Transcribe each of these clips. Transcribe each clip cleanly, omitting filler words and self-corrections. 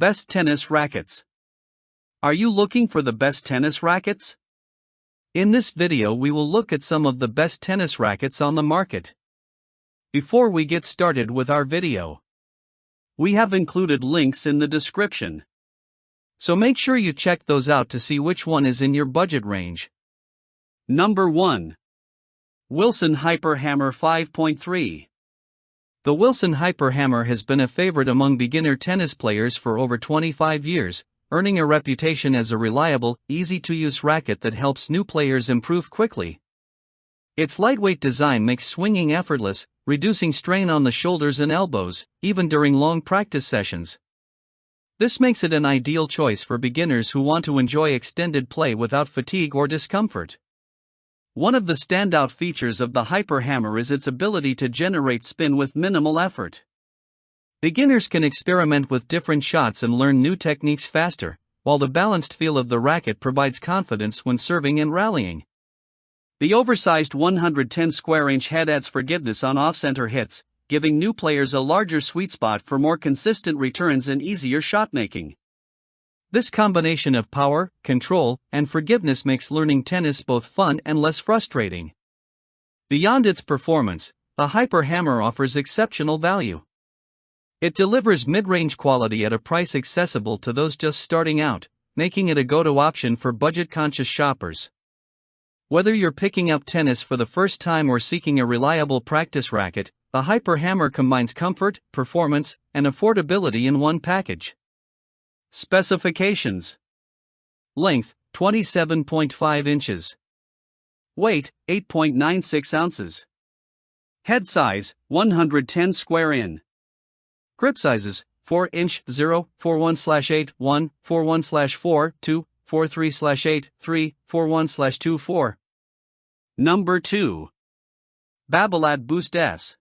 Best tennis rackets. Are you looking for the best tennis rackets? In this video we will look at some of the best tennis rackets on the market. Before we get started with our video, we have included links in the description, so make sure you check those out to see which one is in your budget range. Number 1. Wilson Hyper Hammer 5.3. The Wilson Hyper Hammer has been a favorite among beginner tennis players for over 25 years, earning a reputation as a reliable, easy-to-use racket that helps new players improve quickly. Its lightweight design makes swinging effortless, reducing strain on the shoulders and elbows, even during long practice sessions. This makes it an ideal choice for beginners who want to enjoy extended play without fatigue or discomfort. One of the standout features of the Hyper Hammer is its ability to generate spin with minimal effort. Beginners can experiment with different shots and learn new techniques faster, while the balanced feel of the racket provides confidence when serving and rallying. The oversized 110 square inch head adds forgiveness on off-center hits, giving new players a larger sweet spot for more consistent returns and easier shot making. This combination of power, control, and forgiveness makes learning tennis both fun and less frustrating. Beyond its performance, the Hyper Hammer offers exceptional value. It delivers mid-range quality at a price accessible to those just starting out, making it a go-to option for budget-conscious shoppers. Whether you're picking up tennis for the first time or seeking a reliable practice racket, the Hyper Hammer combines comfort, performance, and affordability in one package. Specifications: length, 27.5 inches. Weight, 8.96 ounces. Head size, 110 square in. Grip sizes, 4-inch 0, 41/8, 1, 41/4, 2, 43/8, 3, 41/2, 4. Number 2. Babolat Boost S.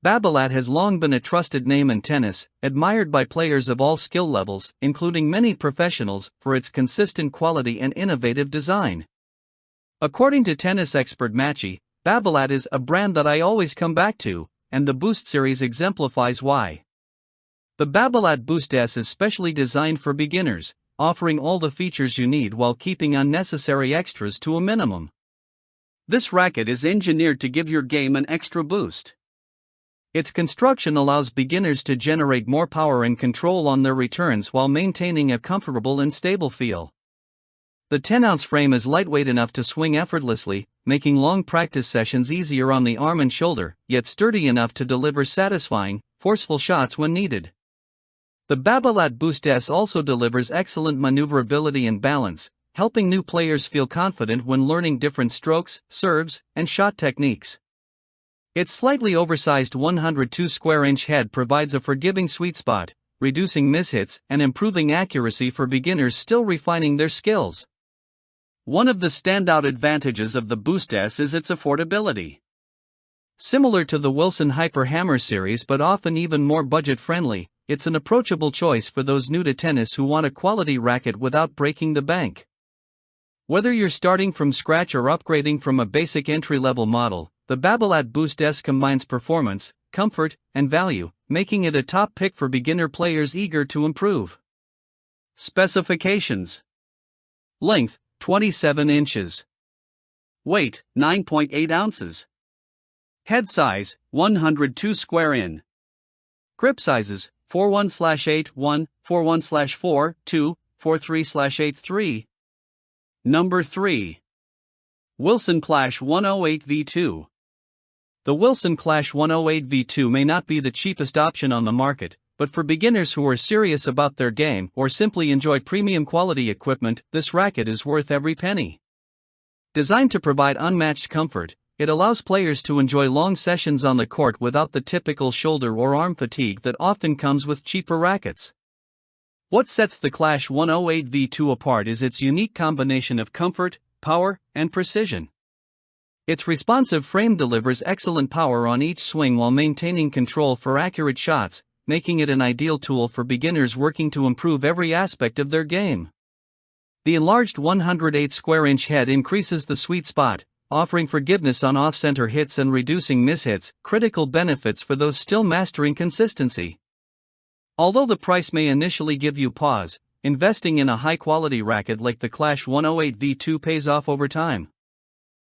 Babolat has long been a trusted name in tennis, admired by players of all skill levels, including many professionals, for its consistent quality and innovative design. According to tennis expert Matchy, Babolat is a brand that I always come back to, and the Boost series exemplifies why. The Babolat Boost S is specially designed for beginners, offering all the features you need while keeping unnecessary extras to a minimum. This racket is engineered to give your game an extra boost. Its construction allows beginners to generate more power and control on their returns while maintaining a comfortable and stable feel. The 10-ounce frame is lightweight enough to swing effortlessly, making long practice sessions easier on the arm and shoulder, yet sturdy enough to deliver satisfying, forceful shots when needed. The Babolat Boost S also delivers excellent maneuverability and balance, helping new players feel confident when learning different strokes, serves, and shot techniques. Its slightly oversized 102 square inch head provides a forgiving sweet spot, reducing mishits and improving accuracy for beginners still refining their skills. One of the standout advantages of the Boost S is its affordability. Similar to the Wilson Hyper Hammer series but often even more budget-friendly, it's an approachable choice for those new to tennis who want a quality racket without breaking the bank. Whether you're starting from scratch or upgrading from a basic entry-level model, the Babolat Boost S combines performance, comfort, and value, making it a top pick for beginner players eager to improve. Specifications: length, 27 inches. Weight, 9.8 ounces. Head size, 102 square in. Grip sizes, 41/8, 1, 41/4, 2, 43/8, 3. Number 3. Wilson Clash 108 V2. The Wilson Clash 108 V2 may not be the cheapest option on the market, but for beginners who are serious about their game or simply enjoy premium quality equipment, this racket is worth every penny. Designed to provide unmatched comfort, it allows players to enjoy long sessions on the court without the typical shoulder or arm fatigue that often comes with cheaper rackets. What sets the Clash 108 V2 apart is its unique combination of comfort, power, and precision. Its responsive frame delivers excellent power on each swing while maintaining control for accurate shots, making it an ideal tool for beginners working to improve every aspect of their game. The enlarged 108 square inch head increases the sweet spot, offering forgiveness on off-center hits and reducing mishits, critical benefits for those still mastering consistency. Although the price may initially give you pause, investing in a high-quality racket like the Clash 108 V2 pays off over time.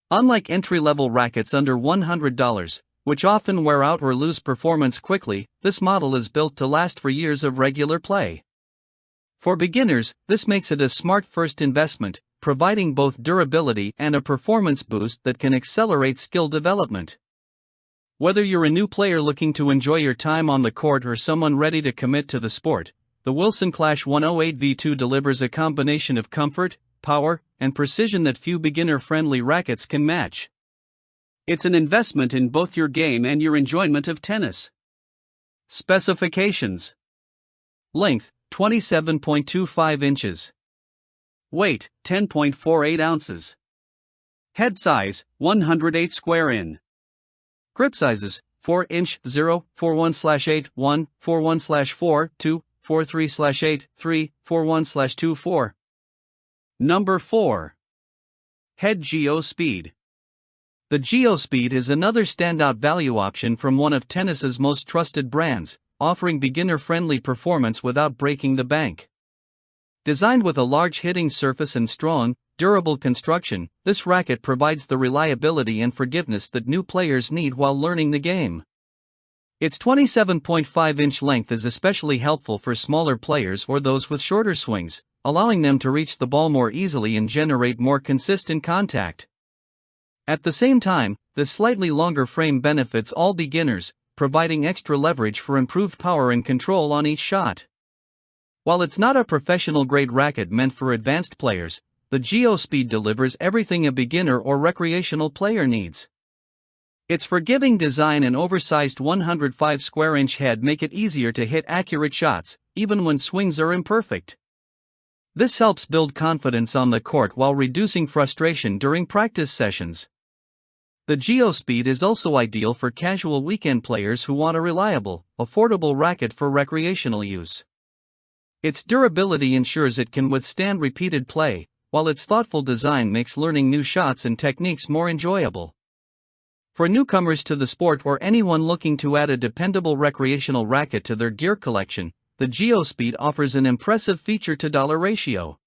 Unlike entry-level rackets under $100, which often wear out or lose performance quickly, this model is built to last for years of regular play. For beginners, this makes it a smart first investment, providing both durability and a performance boost that can accelerate skill development. Whether you're a new player looking to enjoy your time on the court or someone ready to commit to the sport, the Wilson Clash 108 V2 delivers a combination of comfort, power, and precision that few beginner-friendly rackets can match. It's an investment in both your game and your enjoyment of tennis. Specifications: length, 27.25 inches. Weight, 10.48 ounces. Head size, 108 square in. Grip sizes, 4-inch 0, 41/8, 1, 41/4, 2, 43/8, 3, 41/2, 4. Number 4. Head Geo Speed. The Geo Speed is another standout value option from one of tennis's most trusted brands, offering beginner-friendly performance without breaking the bank. Designed with a large hitting surface and strong, durable construction, this racket provides the reliability and forgiveness that new players need while learning the game. Its 27.5-inch length is especially helpful for smaller players or those with shorter swings, allowing them to reach the ball more easily and generate more consistent contact. At the same time, the slightly longer frame benefits all beginners, providing extra leverage for improved power and control on each shot. While it's not a professional-grade racket meant for advanced players, the Geo Speed delivers everything a beginner or recreational player needs. Its forgiving design and oversized 105 square inch head make it easier to hit accurate shots, even when swings are imperfect. This helps build confidence on the court while reducing frustration during practice sessions. The Geo Speed is also ideal for casual weekend players who want a reliable, affordable racket for recreational use. Its durability ensures it can withstand repeated play, while its thoughtful design makes learning new shots and techniques more enjoyable. For newcomers to the sport or anyone looking to add a dependable recreational racket to their gear collection, the Geo Speed offers an impressive feature-to-dollar ratio.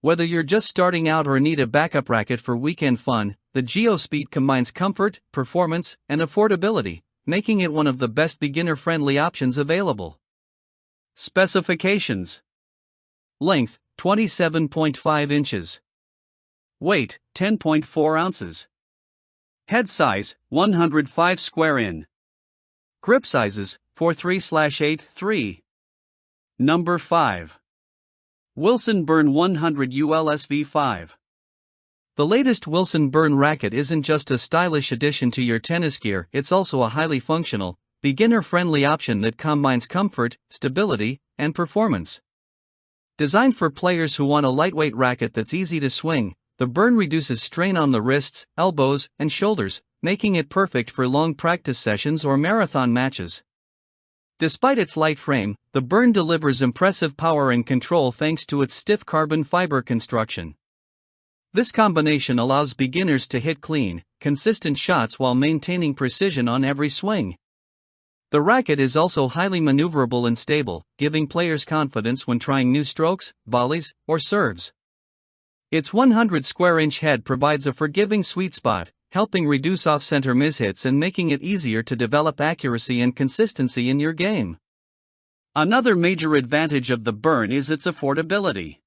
Whether you're just starting out or need a backup racket for weekend fun, the Geo Speed combines comfort, performance, and affordability, making it one of the best beginner-friendly options available. Specifications: length, 27.5 inches. Weight, 10.4 ounces. Head size, 105 square in. Grip sizes, 4-3/8, 3. Number 5. Wilson Burn 100 ULS V5. The latest Wilson Burn racket isn't just a stylish addition to your tennis gear, it's also a highly functional, beginner-friendly option that combines comfort, stability, and performance. Designed for players who want a lightweight racket that's easy to swing, the Burn reduces strain on the wrists, elbows, and shoulders, making it perfect for long practice sessions or marathon matches. Despite its light frame, the Burn delivers impressive power and control thanks to its stiff carbon fiber construction. This combination allows beginners to hit clean, consistent shots while maintaining precision on every swing. The racket is also highly maneuverable and stable, giving players confidence when trying new strokes, volleys, or serves. Its 100 square inch head provides a forgiving sweet spot, helping reduce off-center mishits and making it easier to develop accuracy and consistency in your game. Another major advantage of the Burn is its affordability.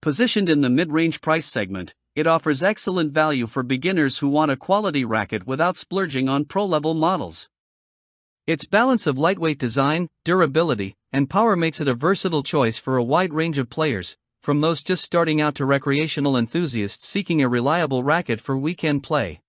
Positioned in the mid-range price segment, it offers excellent value for beginners who want a quality racket without splurging on pro-level models. Its balance of lightweight design, durability, and power makes it a versatile choice for a wide range of players, from those just starting out to recreational enthusiasts seeking a reliable racket for weekend play.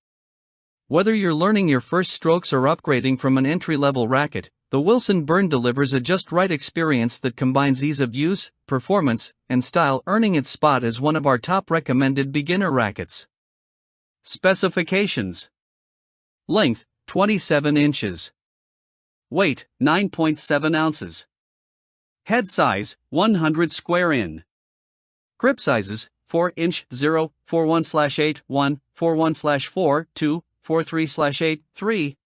Whether you're learning your first strokes or upgrading from an entry-level racket, the Wilson Burn delivers a just-right experience that combines ease of use, performance, and style, earning its spot as one of our top recommended beginner rackets. Specifications: length, 27 inches. Weight, 9.7 ounces. Head size, 100 square in. Grip sizes, 4-inch 0, 41/8, 1, 41/4, 2, 43/8, 3.